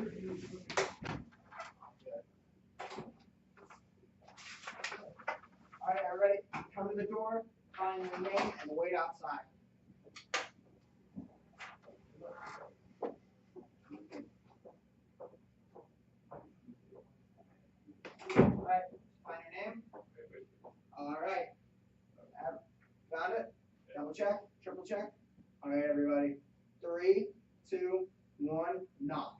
All right, everybody, come to the door, find your name, and wait outside. All right, find your name. All right. Got it? Double check, triple check. All right, everybody. 3, 2, 1, knock.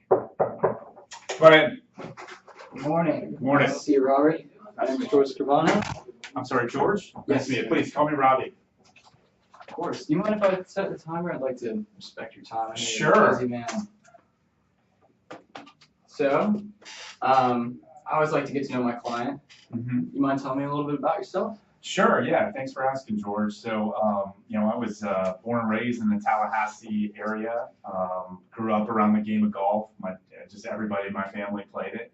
Brian. Good morning. Good morning. Nice to see you, Robert. My name is George Scibano. I'm sorry, George? Yes. Nice to meet you. Please call me Robbie. Of course. Do you mind if I set the timer? I'd like to respect your time. I know Sure. you're a busy man. So, I always like to get to know my client. Mm-hmm. You mind telling me a little bit about yourself? Sure, yeah. Thanks for asking, George. So, I was born and raised in the Tallahassee area. Grew up around the game of golf. Just everybody in my family played it.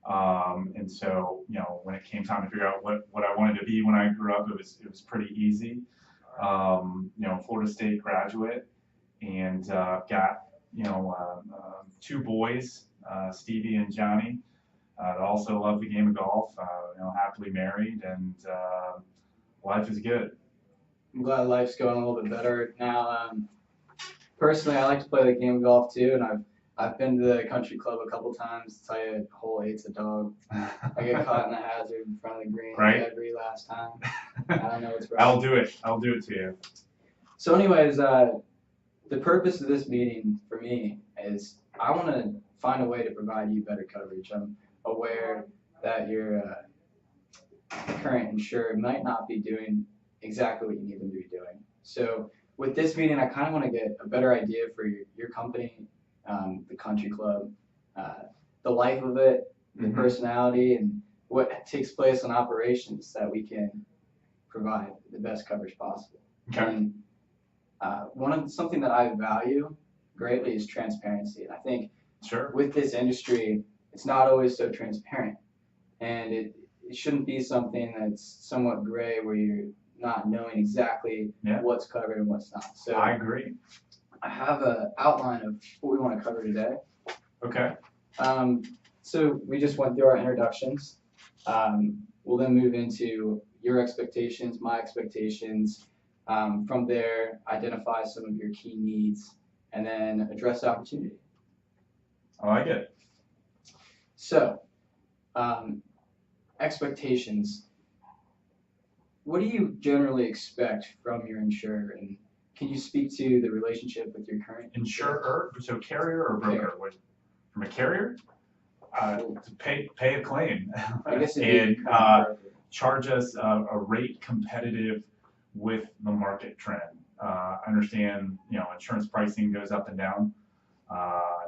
And so, when it came time to figure out what I wanted to be when I grew up, it was pretty easy. Florida State graduate, and got 2 boys, Stevie and Johnny. That also love the game of golf. Happily married, and life is good. I'm glad life's going a little bit better now. Personally, I like to play the game of golf too, and I've been to the country club a couple times. To tell you, hole 8's a dog. I get caught in the hazard in front of the green Right. every last time. I don't know what's right. I'll do it to you. So anyways, the purpose of this meeting for me is I want to find a way to provide you better coverage. I'm aware that your current insured might not be doing exactly what you need them to be doing. So with this meeting, I kind of want to get a better idea for your company, the country club, the life of it, the personality, and what takes place in operations that we can provide the best coverage possible. Okay. And something that I value greatly is transparency. And I think Sure. with this industry, it's not always so transparent. And it shouldn't be something that's somewhat gray where you're not knowing exactly what's covered and what's not. So I agree. I have an outline of what we want to cover today. Okay. So we just went through our introductions. We'll then move into your expectations, my expectations. From there, identify some of your key needs, and then address the opportunity. I like it. So, expectations. What do you generally expect from your insurer, and can you speak to the relationship with your current Insurer, so carrier or broker? From a carrier? To pay a claim. I guess and charge us a rate competitive with the market trend. I understand, insurance pricing goes up and down,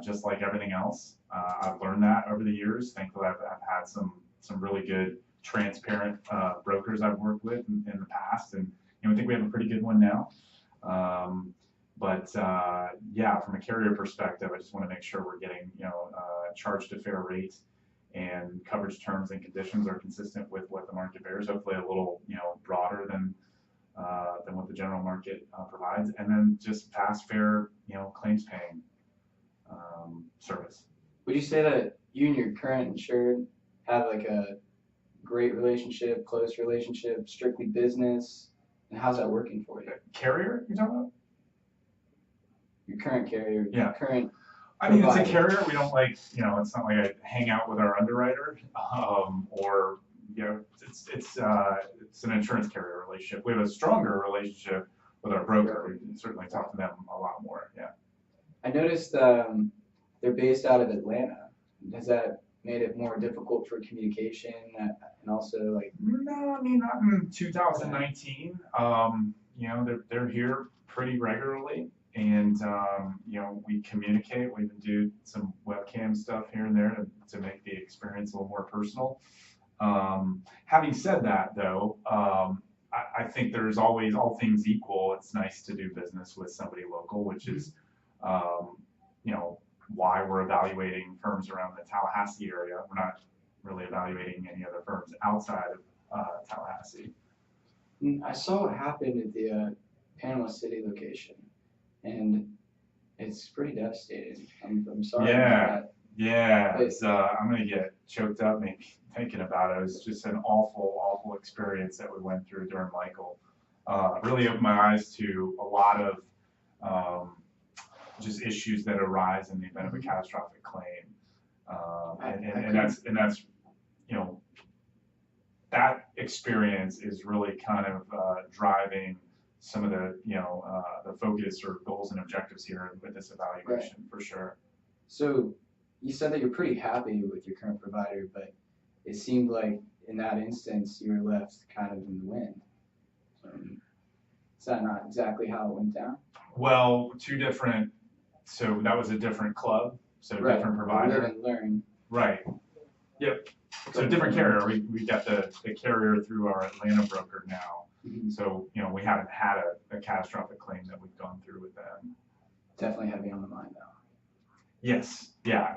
just like everything else. I've learned that over the years. Thankfully, I've had some really good, transparent brokers I've worked with in the past, and I think we have a pretty good one now. But from a carrier perspective, I just want to make sure we're getting charged a fair rate, and coverage terms and conditions are consistent with what the market bears. Hopefully, a little broader than what the general market provides, and then just fast, fair claims paying service. Would you say that you and your current insured have like a great relationship, close relationship, strictly business, and how's that working for you? Carrier, you're talking about? Your current carrier, Yeah. Your current I mean, provider. it's a carrier. We don't it's not like I hang out with our underwriter, or it's an insurance carrier relationship. We have a stronger relationship with our broker. We can certainly talk to them a lot more. Yeah. I noticed they're based out of Atlanta. Has that made it more difficult for communication and also No, I mean, not in 2019. They're here pretty regularly, and we communicate. We even do some webcam stuff here and there to make the experience a little more personal. Having said that, though, I think there's always, all things equal, it's nice to do business with somebody local, which is why we're evaluating firms around the Tallahassee area. We're not really evaluating any other firms outside of Tallahassee. I saw what happened at the Panama City location, and it's pretty devastating. I'm sorry about that. Yeah, it's, I'm gonna get choked up maybe thinking about it. It was just an awful experience that we went through during Michael. Really opened my eyes to a lot of just issues that arise in the event of a catastrophic claim. And that's, you know, that experience is really kind of driving some of the, you know, the focus or goals and objectives here with this evaluation, for sure. So you said that you're pretty happy with your current provider, but it seemed like in that instance you were left kind of in the wind. Is that not exactly how it went down? Well, so that was a different club, so different provider. Live and learn. Right. Yep. So different carrier. We got the carrier through our Atlanta broker now. Mm-hmm. So, you know, we haven't had a catastrophic claim that we've gone through with them. Definitely heavy on the mind though. Yes. Yeah.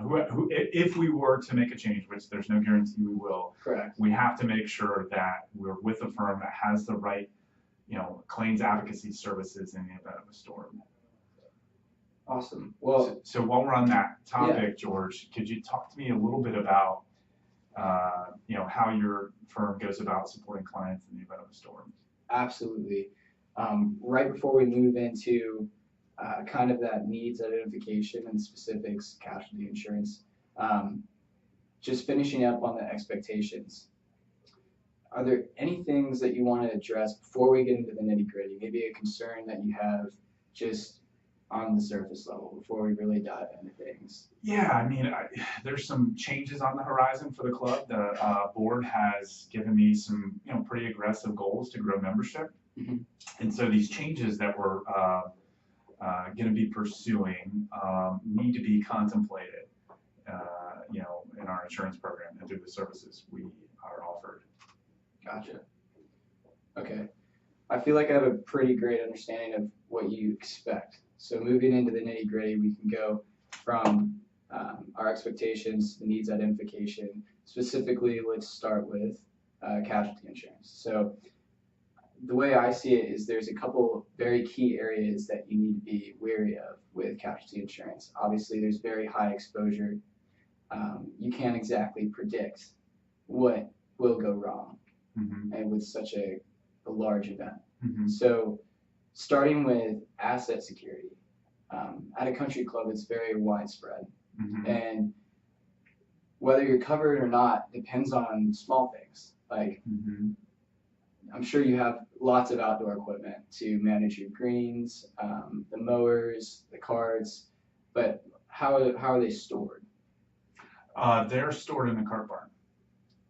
If we were to make a change, which there's no guarantee we will, correct, we have to make sure that we're with a firm that has the right, you know, claims advocacy services in the event of a storm. Awesome. Well, so while we're on that topic, George, could you talk to me a little bit about, you know, how your firm goes about supporting clients in the event of a storm? Absolutely. Right before we move into kind of that needs identification and specifics, casualty insurance, just finishing up on the expectations. Are there any things that you want to address before we get into the nitty gritty? Maybe a concern that you have just on the surface level before we really dive into things? Yeah, I mean, there's some changes on the horizon for the club. The board has given me some, you know, pretty aggressive goals to grow membership. Mm-hmm. And so these changes that we're going to be pursuing need to be contemplated, you know, in our insurance program and through the services we are offered. Gotcha. Okay. I feel like I have a pretty great understanding of what you expect. So moving into the nitty gritty, we can go from our expectations, the needs identification. Specifically, let's start with casualty insurance. So the way I see it is there's a couple very key areas that you need to be wary of with casualty insurance. Obviously, there's very high exposure. You can't exactly predict what will go wrong, mm-hmm. and with such a large event. Mm-hmm. So starting with asset security, at a country club, it's very widespread. Mm-hmm. And whether you're covered or not depends on small things. Like, mm-hmm. I'm sure you have lots of outdoor equipment to manage your greens, the mowers, the carts, but how are they stored? They're stored in the cart barn.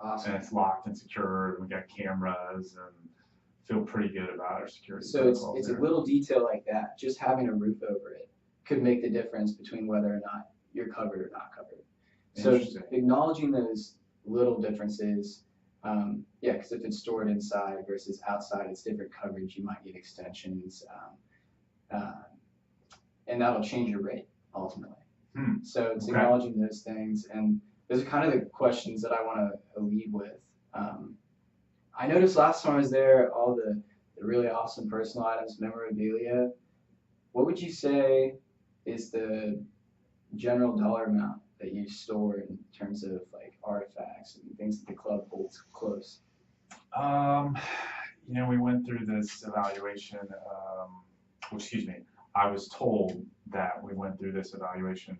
Awesome. And it's locked and secure, and we got cameras, and feel pretty good about our security. So it's a little detail like that. Just having a roof over it could make the difference between whether or not you're covered or not covered. So acknowledging those little differences, because if it's stored inside versus outside, it's different coverage. You might need extensions, and that'll change your rate ultimately. So it's acknowledging those things, and those are kind of the questions that I want to lead with. I noticed last time I was there, all the really awesome personal items, memorabilia. What would you say is the general dollar amount that you store in terms of like artifacts and things that the club holds close? You know, we went through this evaluation. I was told that we went through this evaluation.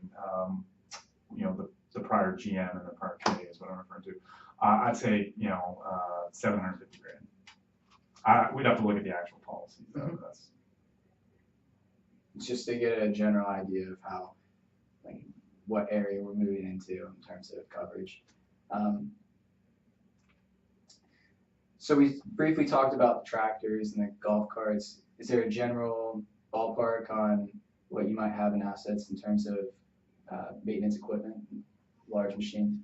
You know, the prior GM and the prior committee is what I'm referring to. I'd say, you know, $750,000. We'd have to look at the actual policy. Mm-hmm. Just to get a general idea of how, like, what area we're moving into in terms of coverage. So we briefly talked about the tractors and the golf carts. Is there a general ballpark on what you might have in assets in terms of maintenance equipment, large machines?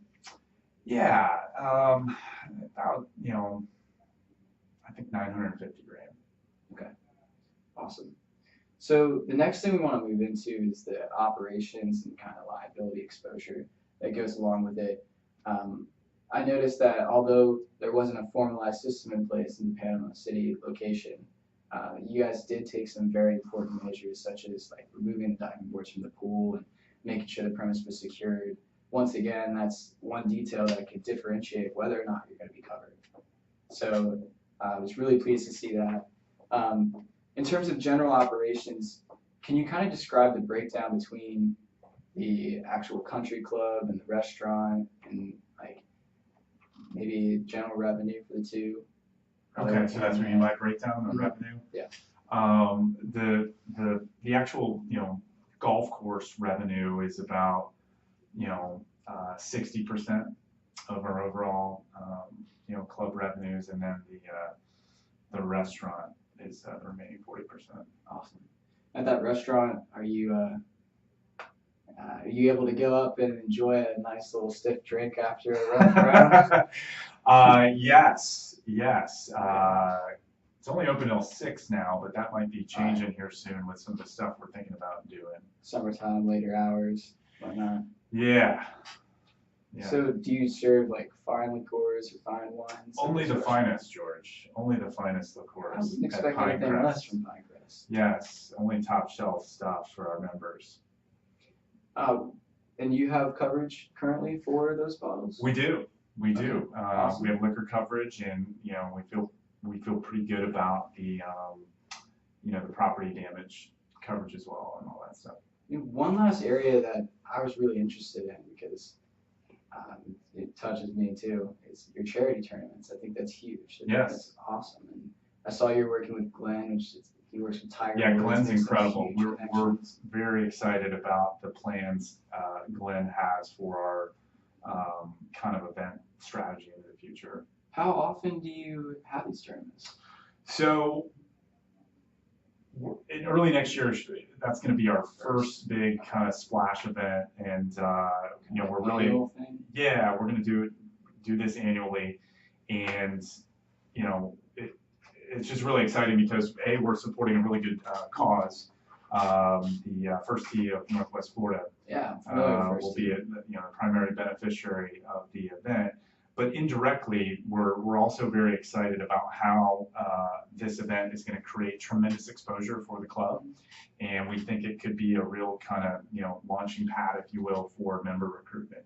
Yeah, about, you know, I think $950,000. Okay, awesome. So the next thing we want to move into is the operations and kind of liability exposure that goes along with it. I noticed that although there wasn't a formalized system in place in the Panama City location, you guys did take some very important measures, such as like removing the diving boards from the pool and making sure the premise was secured. once again, that's one detail that could differentiate whether or not you're going to be covered. So I was really pleased to see that. In terms of general operations, can you kind of describe the breakdown between the actual country club and the restaurant, and like maybe general revenue for the two? Okay, so that's what you like, breakdown the Mhm. revenue? Yeah. The actual, golf course revenue is about, 60% of our overall, club revenues, and then the restaurant is the remaining 40%. Awesome. At that restaurant, are you able to go up and enjoy a nice little stiff drink after a rough round? Yes. It's only open till 6 now, but that might be changing here soon with some of the stuff we're thinking about doing. Summertime, later hours, whatnot. Yeah. So do you serve like fine liqueurs or fine wines? Only the finest, George. Only the finest I liqueurs wouldn't at expect anything Pinecrest. less from Pinecrest. Yes, only top shelf stuff for our members. And you have coverage currently for those bottles? We do. Awesome. We have liquor coverage, and we feel pretty good about the the property damage coverage as well, and all that stuff. One last area that I was really interested in, because it touches me too, is your charity tournaments. I think that's huge. Yes. That's awesome. And I saw you're working with Glenn, he works with Tiger. Yeah, Woods, Glenn's makes some incredible. huge We're connections. very excited about the plans Glenn has for our kind of event strategy into the future. How often do you have these tournaments? So in early next year, that's going to be our first big kind of splash event, and we're really, Annual thing? yeah, we're going to do this annually, and it's just really exciting because we're supporting a really good cause. The First Tee of Northwest Florida Yeah, I'm familiar with will First be the primary beneficiary of the event. But indirectly, we're also very excited about how this event is going to create tremendous exposure for the club, and we think it could be a real kind of launching pad, if you will, for member recruitment.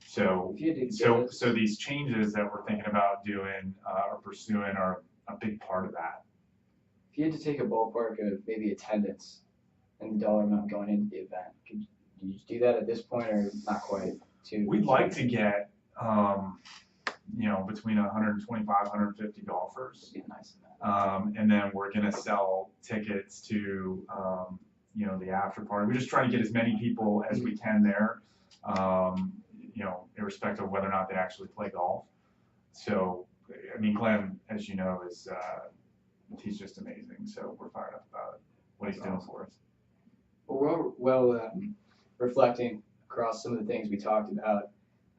So these changes that we're thinking about doing or pursuing are a big part of that. If you had to take a ballpark of maybe attendance and the dollar amount going into the event, could you do that at this point, or not quite? We'd like to get between 125, 150 golfers. Be a nice event. And then we're going to sell tickets to, the after party. We're just trying to get as many people as we can there, irrespective of whether or not they actually play golf. So, I mean, Glenn, as you know, he's just amazing. So we're fired up about it, what he's doing for us. Well, reflecting across some of the things we talked about,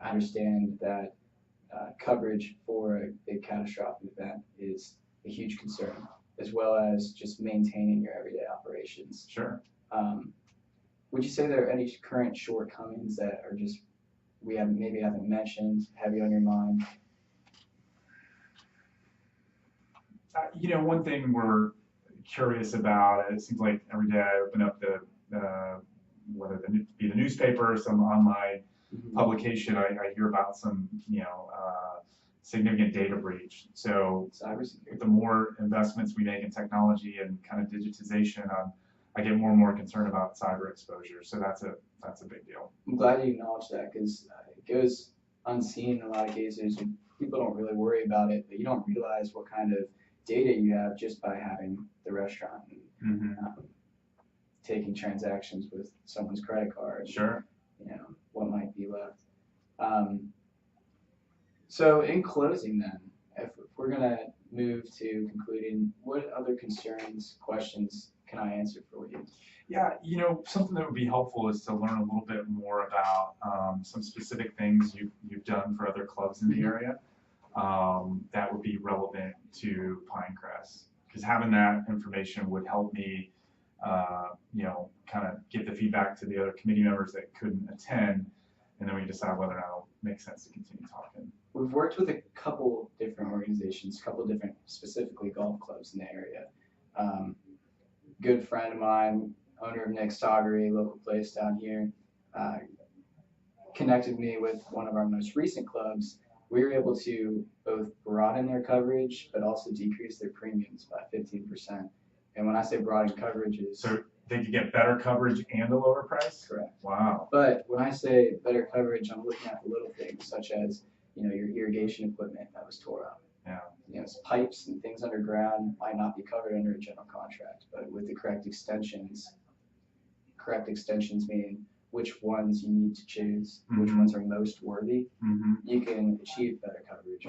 I understand that coverage for a big catastrophic event is a huge concern, as well as just maintaining your everyday operations. Sure. Would you say there are any current shortcomings that are just we haven't mentioned, heavy on your mind? One thing we're curious about, it seems like every day I open up whether it be the newspaper or some online publication, I hear about some, significant data breach. So Cybersecurity. the more investments we make in technology and kind of digitization, I get more and more concerned about cyber exposure. So that's a big deal. I'm glad you acknowledged that, because it goes unseen in a lot of cases. People don't really worry about it, but you don't realize what kind of data you have just by having the restaurant and taking transactions with someone's credit card. Sure. What might be left. So in closing then, if we're going to move to concluding, what other concerns, questions can I answer for you? Yeah, something that would be helpful is to learn a little bit more about some specific things you've done for other clubs in the area that would be relevant to Pinecrest. Because having that information would help me, kind of give the feedback to the other committee members that couldn't attend, and then we decide whether or not it'll make sense to continue talking. We've worked with a couple different organizations, a couple different specifically golf clubs in the area. Good friend of mine, owner of Nick's Toggery, local place down here, connected me with one of our most recent clubs, we were able to both broaden their coverage, but also decrease their premiums by 15%. And when I say broaden coverages, So they could get better coverage and a lower price? correct. Wow. But when I say better coverage, I'm looking at the little things such as, your irrigation equipment that was tore up. Yeah. Pipes and things underground might not be covered under a general contract, but with the correct extensions meaning which ones you need to choose, which ones are most worthy, Mm-hmm. you can achieve better coverage.